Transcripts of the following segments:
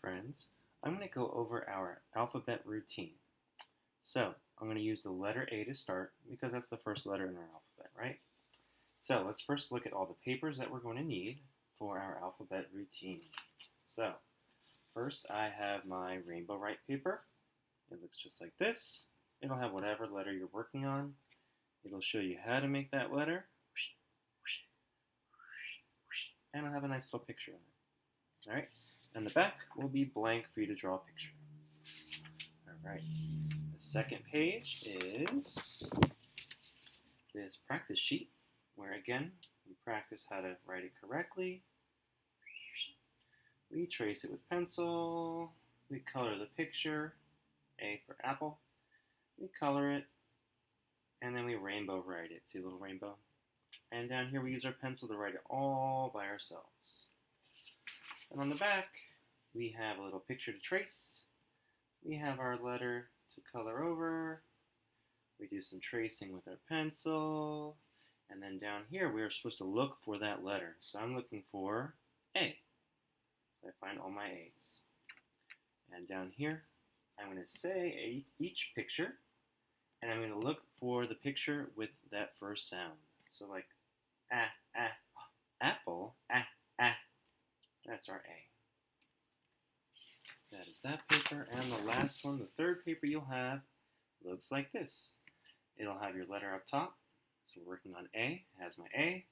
friends, I'm going to go over our alphabet routine. So I'm going to use the letter A to start because that's the first letter in our alphabet, right? So let's first look at all the papers that we're going to need for our alphabet routine. So first I have my Rainbow Write paper. It looks just like this. It'll have whatever letter you're working on. It'll show you how to make that letter. And it'll have a nice little picture on it. Alright, and the back will be blank for you to draw a picture. Alright, the second page is this practice sheet, where again, we practice how to write it correctly. We trace it with pencil, we color the picture, A for apple, we color it, and then we rainbow write it. See a little rainbow? And down here we use our pencil to write it all by ourselves. And on the back, we have a little picture to trace. We have our letter to color over. We do some tracing with our pencil. And then down here, we are supposed to look for that letter. So I'm looking for A. So I find all my A's. And down here, I'm going to say each picture. And I'm going to look for the picture with that first sound. So like, apple, that's our A. That is that paper. And the last one, the third paper you'll have, looks like this. It'll have your letter up top. So we're working on A. It has my A.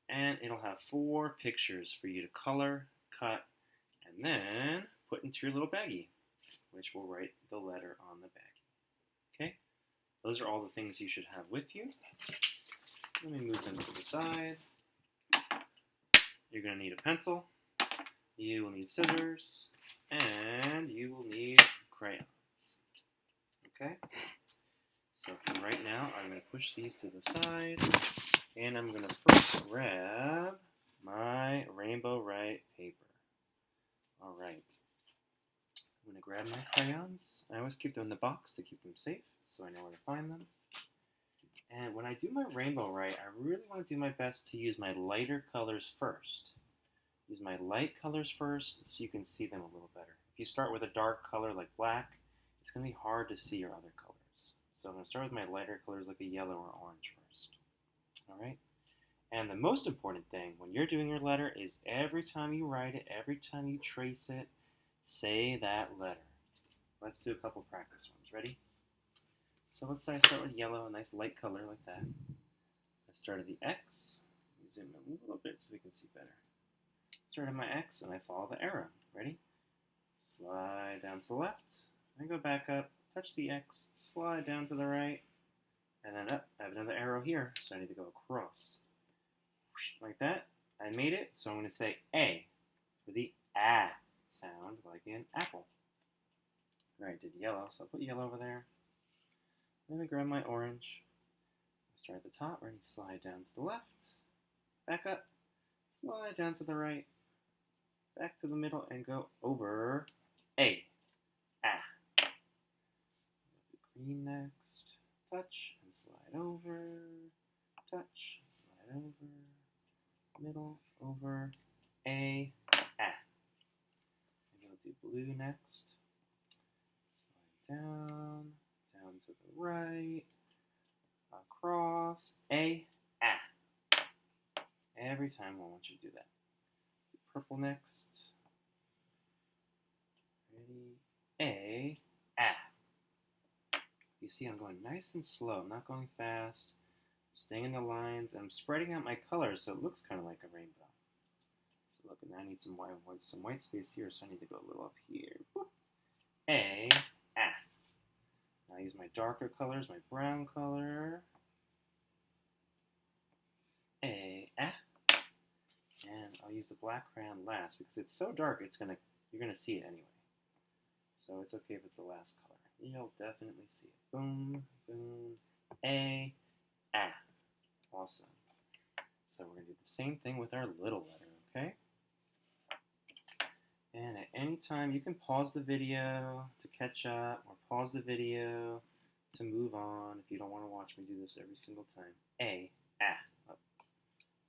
And it'll have 4 pictures for you to color, cut, and then put into your little baggie, which will write the letter on the baggie. Okay? Those are all the things you should have with you. Let me move them to the side. You're going to need a pencil. You will need scissors. And you will need crayons. Okay? So for right now, I'm going to push these to the side. And I'm going to first grab my Rainbow Write paper. Alright. I'm going to grab my crayons. I always keep them in the box to keep them safe, so I know where to find them. And when I do my Rainbow Write, I really want to do my best to use my lighter colors first. Use my light colors first so you can see them a little better. If you start with a dark color like black, it's going to be hard to see your other colors. So I'm going to start with my lighter colors like a yellow or orange first. Alright? And the most important thing when you're doing your letter is every time you write it, every time you trace it, say that letter. Let's do a couple practice ones. Ready? So let's say I start with yellow, a nice light color like that. I started the X. Let me zoom in a little bit so we can see better. Started my X and I follow the arrow. Ready? Slide down to the left. I go back up, touch the X, slide down to the right, and then up. I have another arrow here, so I need to go across. Like that. I made it, so I'm going to say A for the ah sound, like in apple. Alright, I did yellow, so I'll put yellow over there. Then I grab my orange. Start at the top, ready, slide down to the left, back up, slide down to the right, back to the middle, and go over A. Ah. Do green next. Touch and slide over. Touch and slide over. Middle, over A. Ah. I'm going to do blue next. Slide down. Down to the right, across, A, ah. Every time I want you to do that. Do purple next. Ready, A, ah. You see I'm going nice and slow. I'm not going fast. I'm staying in the lines. And I'm spreading out my colors so it looks kind of like a rainbow. So look, and I need some white space here, so I need to go a little up here. Boop. A, ah. I use my darker colors, my brown color, A, ah, and I'll use the black crayon last because it's so dark you're gonna see it anyway. So it's okay if it's the last color. You'll definitely see it. Boom, boom, A, ah. Awesome. So we're gonna do the same thing with our little letter, okay? And at any time, you can pause the video to catch up, or pause the video to move on if you don't want to watch me do this every single time. A, ah, up.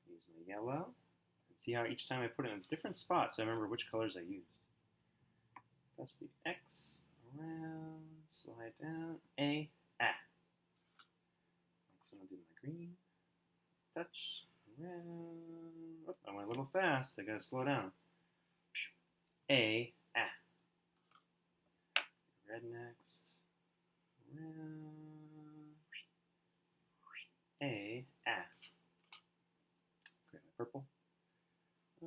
Use my yellow. See how each time I put it in a different spot so I remember which colors I used. Press the X around, slide down, A, ah. Next one I'll do my green. Touch, around. Oh, I went a little fast. I gotta slow down. A, ah. Red next. Around. A, ah. Grab my purple.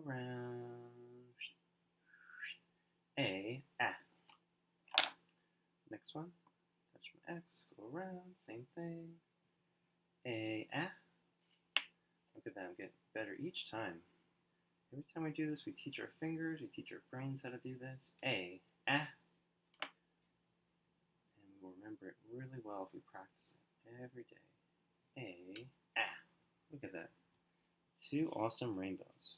Around. A, ah. Next one. Touch my X. Go around. Same thing. A, ah. Look at that. I'm getting better each time. Every time we do this, we teach our fingers, we teach our brains how to do this. A, ah. And we'll remember it really well if we practice it every day. A, ah. Look at that. 2 awesome rainbows.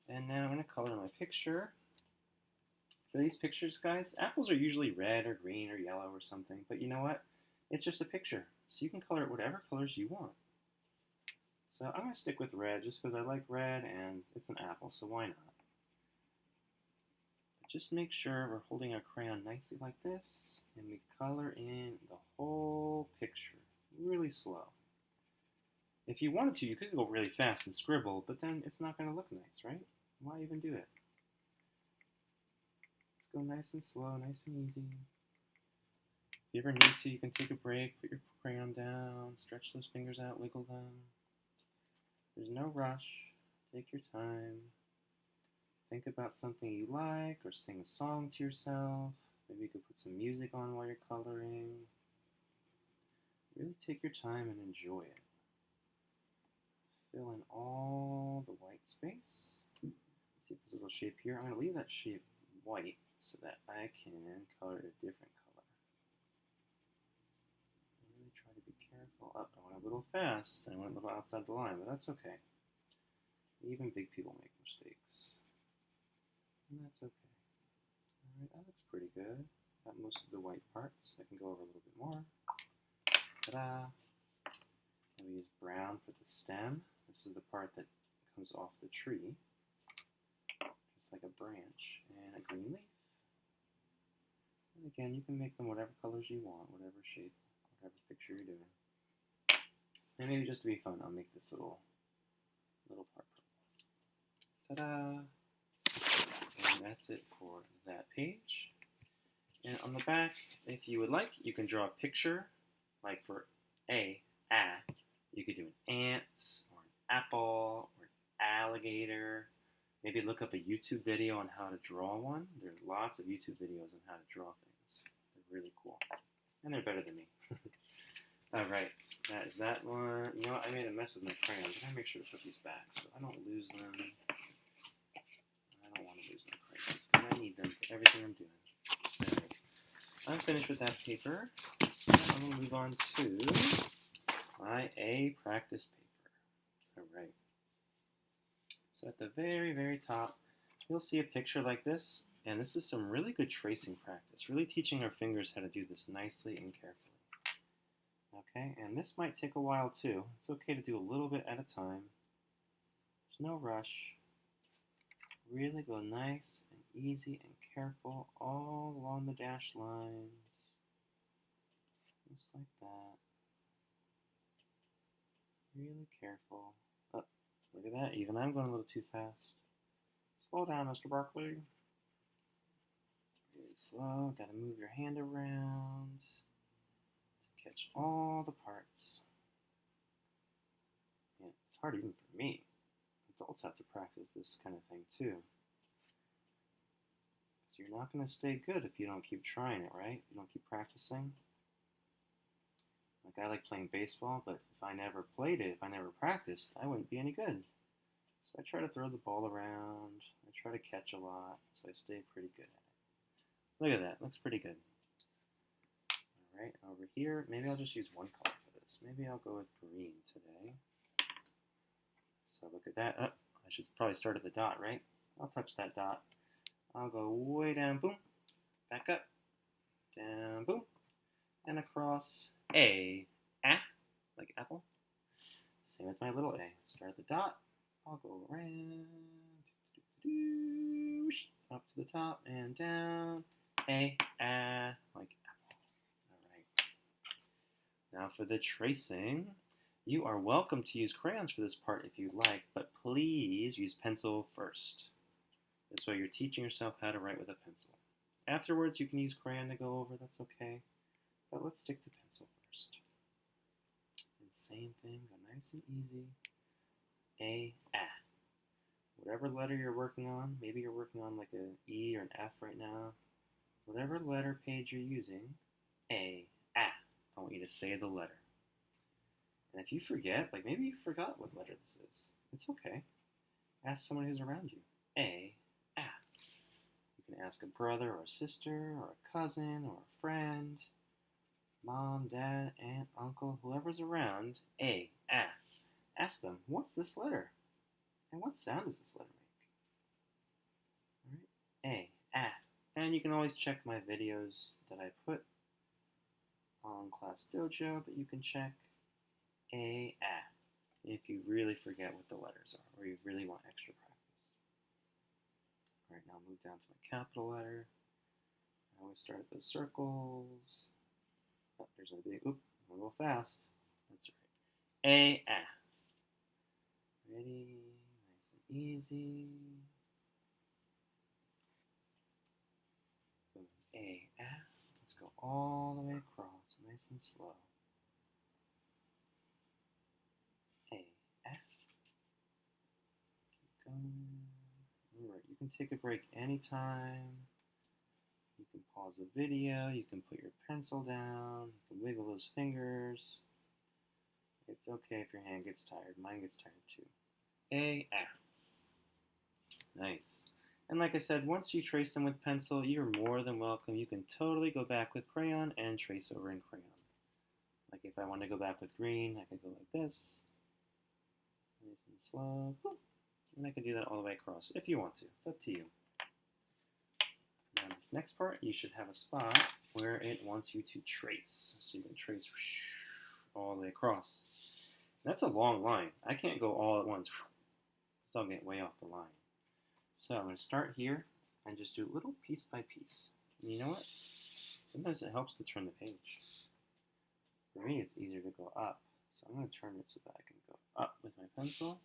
And now I'm going to color my picture. For these pictures, guys, apples are usually red or green or yellow or something. But you know what? It's just a picture. So you can color it whatever colors you want. So I'm going to stick with red just because I like red and it's an apple, so why not? But just make sure we're holding our crayon nicely like this, and we color in the whole picture really slow. If you wanted to, you could go really fast and scribble, but then it's not going to look nice, right? Why even do it? Let's go nice and slow, nice and easy. If you ever need to, you can take a break, put your crayon down, stretch those fingers out, wiggle them. There's no rush. Take your time. Think about something you like or sing a song to yourself. Maybe you could put some music on while you're coloring. Really take your time and enjoy it. Fill in all the white space. See this little shape here. I'm going to leave that shape white so that I can color it a different color. Really try to be careful. Oh, I went a little fast. I went a little outside the line, but that's okay. Even big people make mistakes. And that's okay. Alright, that looks pretty good. Got most of the white parts. I can go over a little bit more. Ta-da! And we use brown for the stem. This is the part that comes off the tree. Just like a branch. And a green leaf. And again, you can make them whatever colors you want, whatever shape, whatever picture you're doing. And maybe just to be fun, I'll make this little part purple. Ta-da! And that's it for that page. And on the back, if you would like, you can draw a picture, like for A, ah. You could do an ant, or an apple, or an alligator. Maybe look up a YouTube video on how to draw one. There's lots of YouTube videos on how to draw things. They're really cool. And they're better than me. Alright, that is that one. You know what, I made a mess with my crayons. I gotta make sure to put these back so I don't lose them. I don't want to lose my crayons, because I need them for everything I'm doing. Alright, I'm finished with that paper. I'm going to move on to my A practice paper. Alright. So at the very, very top, you'll see a picture like this. And this is some really good tracing practice. Really teaching our fingers how to do this nicely and carefully. Okay, and this might take a while too. It's okay to do a little bit at a time. There's no rush. Really go nice and easy and careful all along the dashed lines. Just like that. Really careful. Oh, look at that. Even I'm going a little too fast. Slow down, Mr. Barkley. Really slow. Gotta move your hand around to catch all the parts. And it's hard even for me. Adults have to practice this kind of thing too. So you're not going to stay good if you don't keep trying it, right? If you don't keep practicing. Like I like playing baseball, but if I never played it, if I never practiced, I wouldn't be any good. So I try to throw the ball around. I try to catch a lot, so I stay pretty good at it. Look at that. Looks pretty good. Alright, over here, maybe I'll just use one color for this. Maybe I'll go with green today. So look at that. Oh, I should probably start at the dot, right? I'll touch that dot. I'll go way down, boom, back up, down, boom, and across A, ah, like apple. Same with my little a. Start at the dot. I'll go around, Up to the top and down. A, like apple. All right. Now for the tracing. You are welcome to use crayons for this part if you like, but please use pencil first. This way you're teaching yourself how to write with a pencil. Afterwards, you can use crayon to go over, that's okay. But let's stick to pencil first. And same thing, go nice and easy. A. Whatever letter you're working on, maybe you're working on like an E or an F right now. Whatever letter page you're using, A. I want you to say the letter. And if you forget, like maybe you forgot what letter this is, it's okay. Ask someone who's around you. A. You can ask a brother or a sister or a cousin or a friend, mom, dad, aunt, uncle, whoever's around. A. Ask them, what's this letter? And what sound does this letter make? Alright, A. And you can always check my videos that I put on Class Dojo that you can check. A. If you really forget what the letters are, or you really want extra practice. Alright, now move down to my capital letter. I always start at those circles. Oh, there's a big, oop, I'm a little fast. That's right. A. Ready, nice and easy. Boom, A. Let's go all the way across, nice and slow. A. Keep going. Alright, you can take a break anytime. You can pause the video, you can put your pencil down, you can wiggle those fingers. It's okay if your hand gets tired. Mine gets tired too. A. Nice. And like I said, once you trace them with pencil, you're more than welcome. You can totally go back with crayon and trace over in crayon. Like if I want to go back with green, I could go like this. Nice and slow. And I can do that all the way across if you want to. It's up to you. Now this next part, you should have a spot where it wants you to trace. So you can trace all the way across. That's a long line. I can't go all at once because I'll get way off the line. So I'm going to start here and just do a little piece by piece. And you know what? Sometimes it helps to turn the page. For me, it's easier to go up. So I'm going to turn it so that I can go up with my pencil.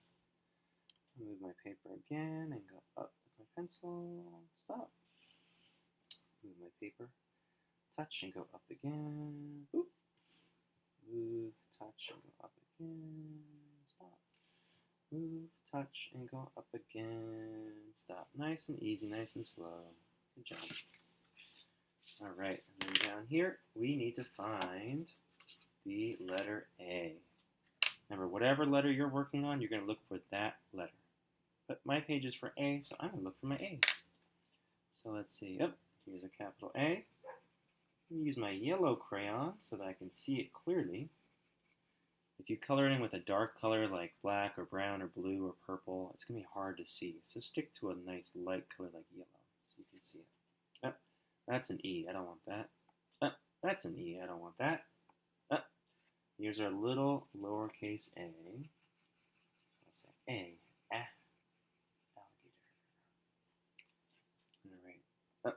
Move my paper again and go up with my pencil. Stop. Move my paper. Touch and go up again. Boop. Move, touch and go up again. Stop. Move, touch and go up again. Stop. Nice and easy, nice and slow. Good job. Alright, and then down here, we need to find the letter A. Remember, whatever letter you're working on, you're going to look for that letter. But my page is for A, so I'm going to look for my A's. So let's see. Yep, here's a capital A. Use my yellow crayon so that I can see it clearly. If you color it in with a dark color like black or brown or blue or purple, it's going to be hard to see. So stick to a nice light color like yellow so you can see it. Oh, that's an E. I don't want that. Oh, that's an E. I don't want that. Oh, here's our little lowercase a. So I'll say A. Alligator. Alright. Oh,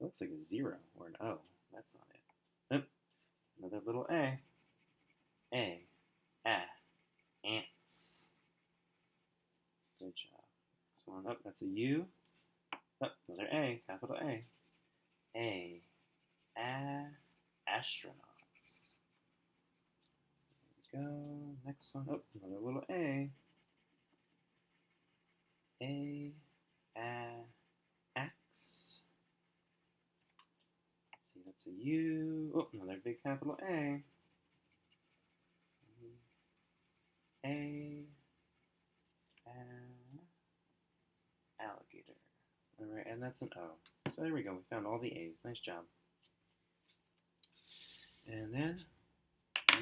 it looks like a 0 or an O. That's not it. Oh, another little A. A. Ants. Good job. Next one up, that's a U. Oh, another A, capital A. Astronauts. There we go. Next one. Oh, another little A. Axe. Let's see, that's a U. Oh, another big capital A. Alligator. Alright, and that's an O. So there we go, we found all the A's. Nice job. And then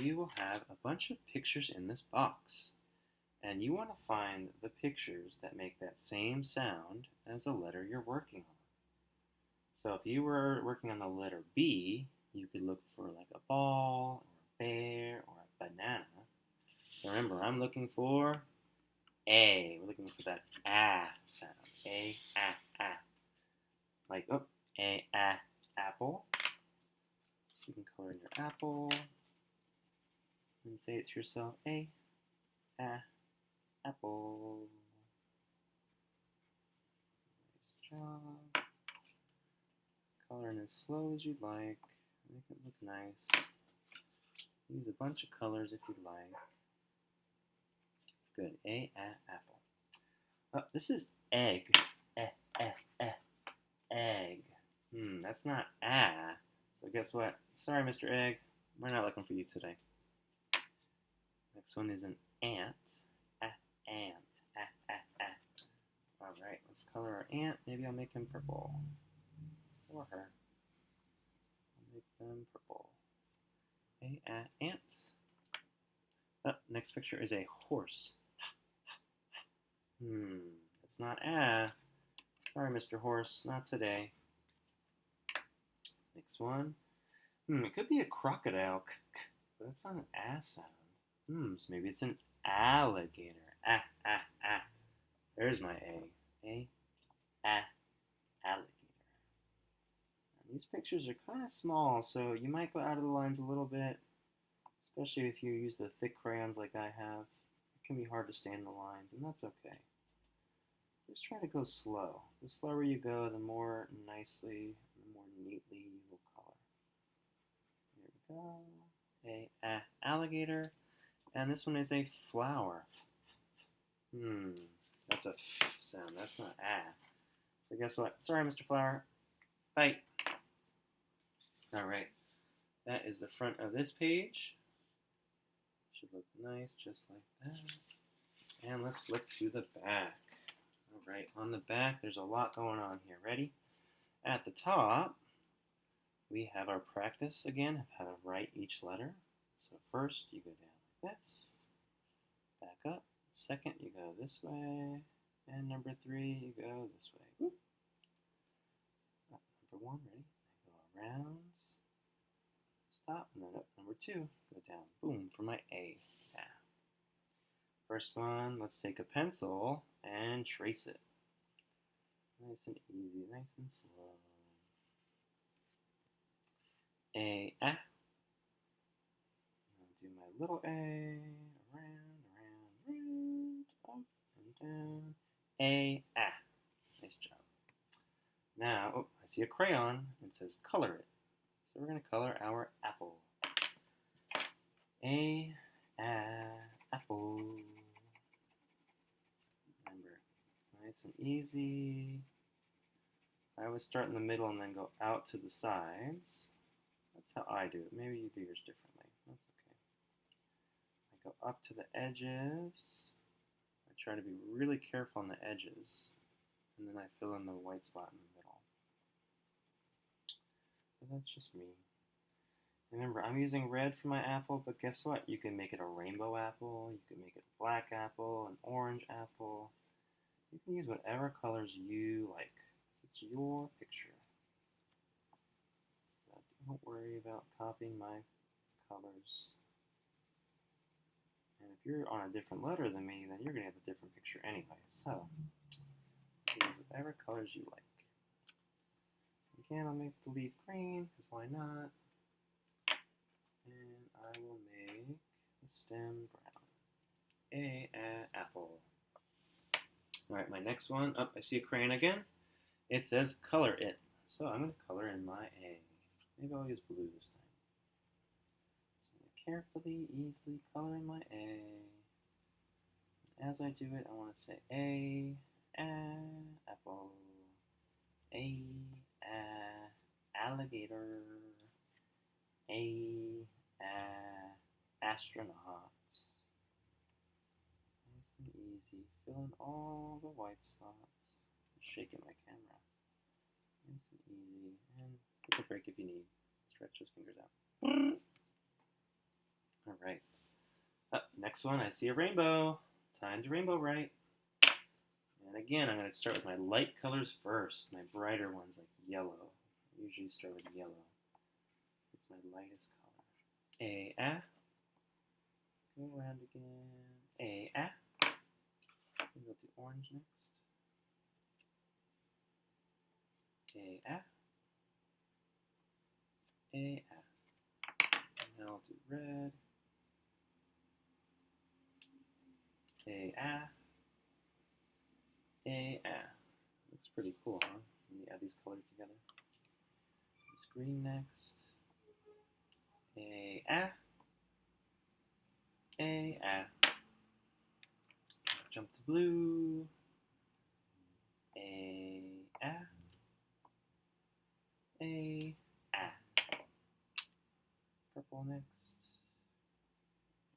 you will have a bunch of pictures in this box. And you want to find the pictures that make that same sound as the letter you're working on. So if you were working on the letter B, you could look for like a ball, or a bear, or a banana. Remember, I'm looking for A. We're looking for that ah sound. A, ah, ah. Like, oh, a, ah, apple. So you can color in your apple. And say it to yourself. A, ah, apple. Nice job. Color in as slow as you'd like. Make it look nice. Use a bunch of colors if you'd like. Good. A, apple. Oh, this is egg. Egg. That's not ah. So guess what? Sorry, Mr. Egg. We're not looking for you today. Next one is an ant. Ant. Alright, let's color our ant. Maybe I'll make him purple. Or her. I'll make them purple. Ant. Next picture is a horse. It's not ah. Sorry, Mr. Horse, not today. Next one. It could be a crocodile, but it's not an ah sound. So maybe it's an alligator. Ah. There's my A. Alligator. And these pictures are kind of small, so you might go out of the lines a little bit, especially if you use the thick crayons like I have. It can be hard to stay in the lines, and that's okay. Just try to go slow. The slower you go, the more nicely, the more neatly you will color. Here we go. A alligator. And this one is a flower. That's a f sound. That's not ah. So guess what? Sorry, Mr. Flower. Bye. Alright. That is the front of this page. Should look nice just like that. And let's flip to the back. Alright, on the back, there's a lot going on here. Ready? At the top, we have our practice again of how to write each letter. So first, you go down like this. Back up. Second, you go this way. And number 3, you go this way. Whoop. Number 1, ready? Go around. Stop. And then up. Number 2, go down. Boom, for my A. Yeah. First one, let's take a pencil and trace it. Nice and easy, nice and slow. A, ah. I'll do my little A, around, up and down. A, ah. Nice job. Now, I see a crayon. It says color it. So we're going to color our apple. A, apple. Remember, nice and easy. I always start in the middle and then go out to the sides. That's how I do it. Maybe you do yours differently. That's okay. I go up to the edges. I try to be really careful on the edges. And then I fill in the white spot in the middle. But that's just me. Remember, I'm using red for my apple, but guess what? You can make it a rainbow apple, you can make it a black apple, an orange apple. You can use whatever colors you like. It's your picture. So don't worry about copying my colors. And if you're on a different letter than me, then you're going to have a different picture anyway. So use whatever colors you like. Again, I'll make the leaf green, because why not? And I will make the stem brown. Apple. Alright, my next one. I see a crayon again. It says color it. So I'm going to color in my A. Maybe I'll use blue this time. So I'm going to carefully, easily color in my A. And as I do it, I want to say A, apple. A, alligator. A, astronaut. Nice and easy. Fill in all the white spots. I'm shaking my camera. Nice and easy. And take a break if you need. Stretch those fingers out. Alright. Next one, I see a rainbow. Time to rainbow write. And again, I'm going to start with my light colors first. My brighter ones like yellow. I usually start with yellow. It's my lightest color. Go around again. We'll do orange next. A-ah. A-ah. And now I'll do red. A-ah. A-ah. Looks pretty cool, huh? When you add these colors together. Use green next. A-ah. A-ah. Jump to blue. A-ah. A-ah. Purple next.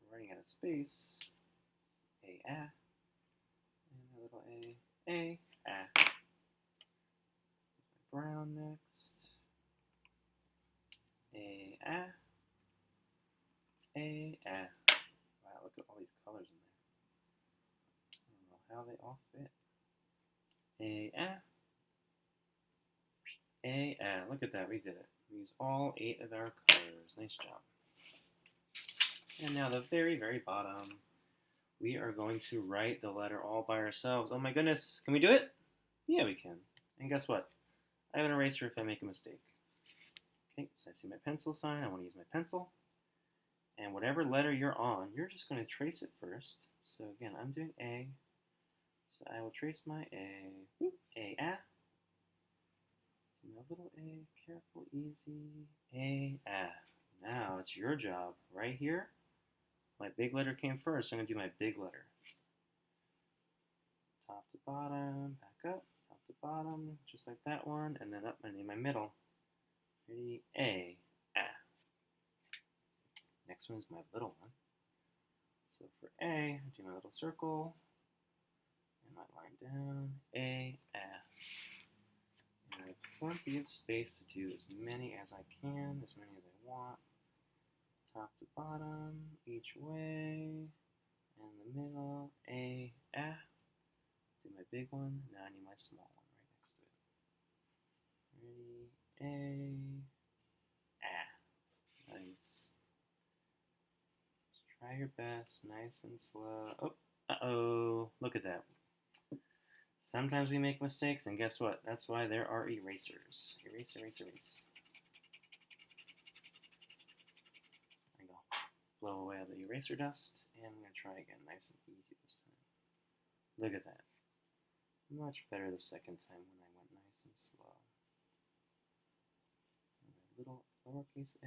We're running out of space. A-ah. And a little A. A-ah. Brown next. A-ah. A-ah. Wow, look at all these colors in there. I don't know how they all fit. A-ah. A-ah. Look at that, we did it. We used all 8 of our colors. Nice job. And now the very, very bottom, we are going to write the letter all by ourselves. Oh my goodness, can we do it? Yeah, we can. And guess what? I have an eraser if I make a mistake. Okay, so I see my pencil sign. I want to use my pencil. And whatever letter you're on, you're just going to trace it first. So again, I'm doing A. So I will trace my A. Whoop, A-ah. A little A, careful, easy. A-ah. Now it's your job. Right here, my big letter came first. So I'm going to do my big letter. Top to bottom, back up, top to bottom, just like that one, and then up in my middle. Ready? A-ah. Next one is my little one. So for A, I do my little circle, and my line down, A-ah. And I have plenty of space to do as many as I can, as many as I want. Top to bottom, each way, and the middle, A-ah. Do my big one, now I need my small one right next to it. Ready? A-ah. Nice. Try your best, nice and slow. Oh, uh-oh, look at that. Sometimes we make mistakes, and guess what? That's why there are erasers. Erase, erase, erase. There we go. Blow away all the eraser dust, and I'm going to try again, nice and easy this time. Look at that. Much better the second time when I went nice and slow. And my little lowercase a,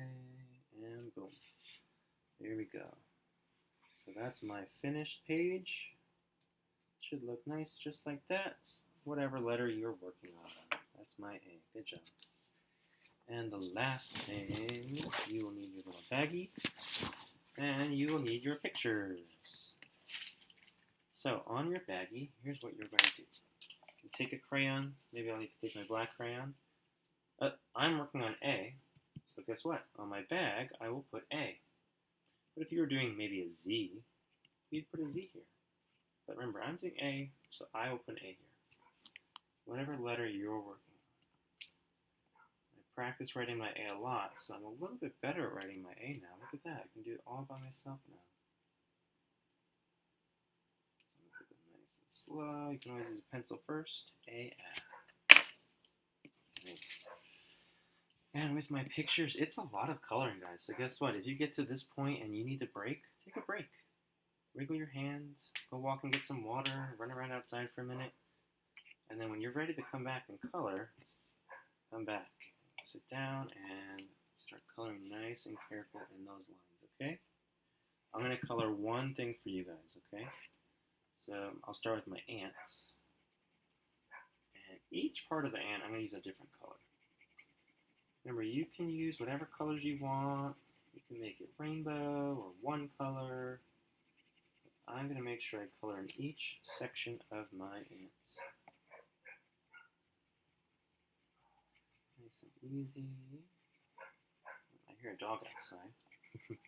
and boom. There we go. So that's my finished page. Should look nice just like that. Whatever letter you're working on. That's my A. Good job. And the last thing, you will need your little baggie. And you will need your pictures. So on your baggie, here's what you're going to do. You can take a crayon. Maybe I'll need to take my black crayon. I'm working on A. So guess what? On my bag, I will put A. But if you were doing maybe a Z, you'd put a Z here. But remember, I'm doing A, so I will put an A here. Whatever letter you're working on. I practice writing my A a lot, so I'm a little bit better at writing my A now. Look at that. I can do it all by myself now. So I'm going to do it nice and slow. You can always use a pencil first. A, nice. And with my pictures, it's a lot of coloring, guys. So guess what? If you get to this point and you need a break, take a break. Wiggle your hands, go walk and get some water, run around outside for a minute. And then when you're ready to come back and color, come back. Sit down and start coloring nice and careful in those lines, okay? I'm going to color one thing for you guys, okay? So I'll start with my ants. And each part of the ant, I'm going to use a different color. Remember, you can use whatever colors you want. You can make it rainbow or one color. I'm going to make sure I color in each section of my ants. Nice and easy. I hear a dog outside. Nice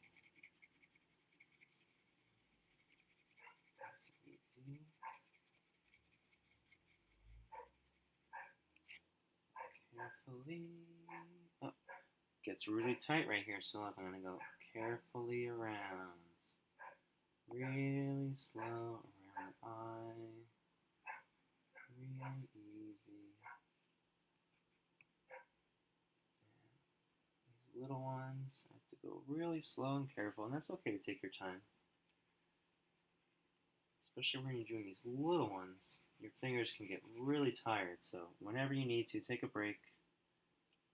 and easy. Carefully. Oh, gets really tight right here, so I'm going to go carefully around. Really slow around the eye. little ones, I have to go really slow and careful, and that's okay to take your time. Especially when you're doing these little ones, your fingers can get really tired, so whenever you need to, take a break,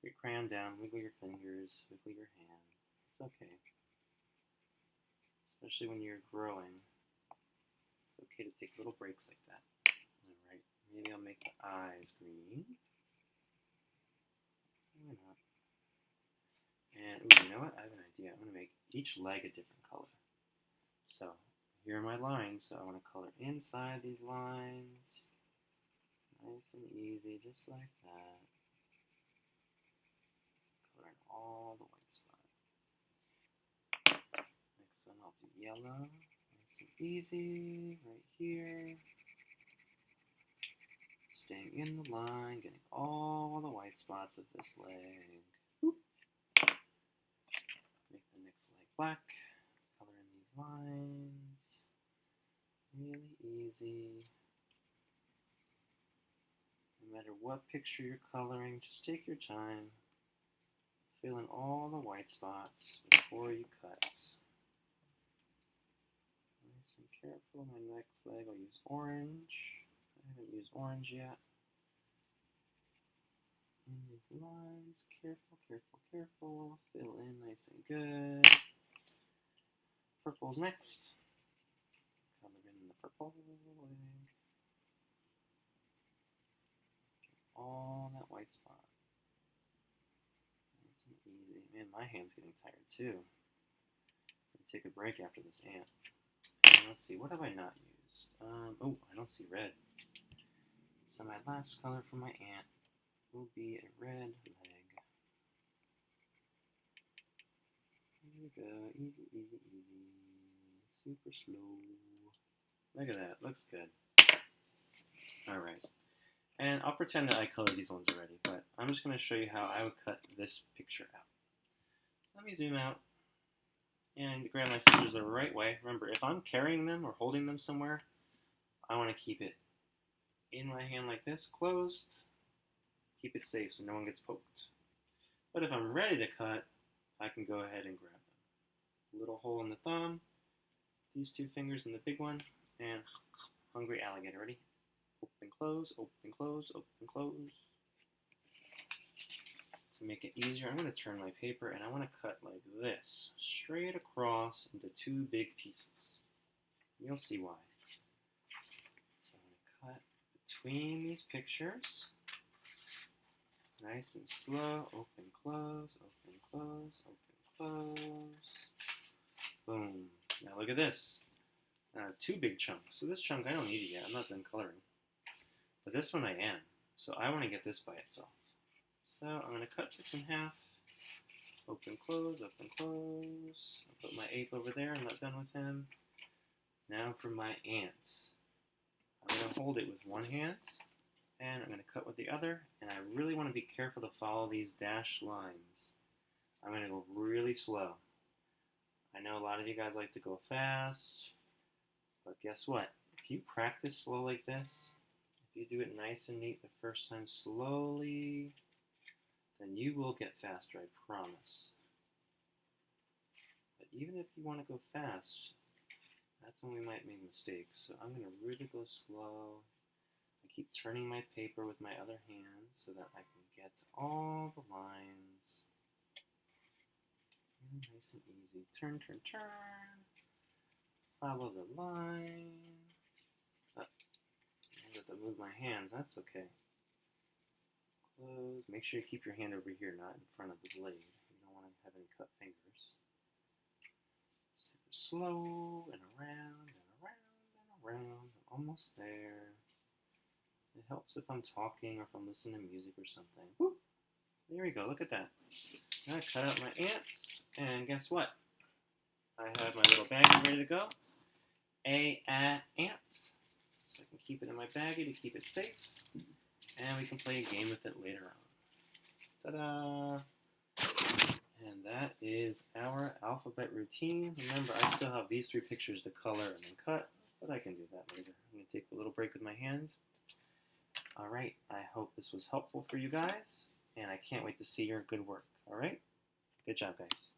put your crayon down, wiggle your fingers, wiggle your hand. It's okay. Especially when you're growing, it's okay to take little breaks like that. Alright, maybe I'll make the eyes green. Why not? And, ooh, you know what? I have an idea. I'm going to make each leg a different color. So, here are my lines. So I want to color inside these lines. Nice and easy, just like that. Coloring all the white spots. Next one, I'll do yellow. Nice and easy, right here. Staying in the line, getting all the white spots of this leg. Boop. Make the next leg black. Color in these lines. Really easy. No matter what picture you're coloring, just take your time. Fill in all the white spots before you cut. Nice and careful. My next leg, I'll use orange. I haven't used orange yet. In these lines, careful, careful, careful. Fill in nice and good. Purple's next. Color in the purple leg. All that white spot. Nice and easy. Man, my hand's getting tired too. I'm going to take a break after this ant. Let's see, what have I not used? Oh, I don't see red. So my last color for my ant will be a red leg. There we go. Easy, easy, easy. Super slow. Look at that. Looks good. Alright. And I'll pretend that I colored these ones already, but I'm just going to show you how I would cut this picture out. So let me zoom out and grab my scissors the right way. Remember, if I'm carrying them or holding them somewhere, I want to keep it in my hand like this, closed. Keep it safe so no one gets poked. But if I'm ready to cut, I can go ahead and grab them. Little hole in the thumb, these two fingers in the big one, and hungry alligator. Ready? Open, close, open, close, open, close. To make it easier, I'm going to turn my paper and I want to cut like this, straight across into two big pieces. You'll see why. So I'm going to cut between these pictures. Nice and slow. Open, close, open, close, open, close. Boom. Now look at this. Two big chunks. So this chunk I don't need it yet. I'm not done coloring. But this one I am. So I want to get this by itself. So I'm going to cut this in half. Open, close, open, close. I'll put my ape over there. I'm not done with him. Now for my ants. I'm going to hold it with one hand. And I'm going to cut with the other. And I really want to be careful to follow these dashed lines. I'm going to go really slow. I know a lot of you guys like to go fast. But guess what? If you practice slow like this, if you do it nice and neat the first time slowly, then you will get faster, I promise. But even if you want to go fast, that's when we might make mistakes. So I'm going to really go slow. I keep turning my paper with my other hand so that I can get all the lines. Really nice and easy. Turn, turn, turn. Follow the line. Oh, I have to move my hands. That's okay. Close. Make sure you keep your hand over here, not in front of the blade. You don't want to have any cut fingers. Super slow and around and around and around. I'm almost there. It helps if I'm talking or if I'm listening to music or something. Woo! There we go. Look at that. Now I cut out my ants, and guess what? I have my little baggie ready to go. Ants. So I can keep it in my baggie to keep it safe. And we can play a game with it later on. Ta-da! And that is our alphabet routine. Remember, I still have these three pictures to color and then cut, but I can do that later. I'm going to take a little break with my hands. Alright, I hope this was helpful for you guys, and I can't wait to see your good work. Alright? Good job, guys.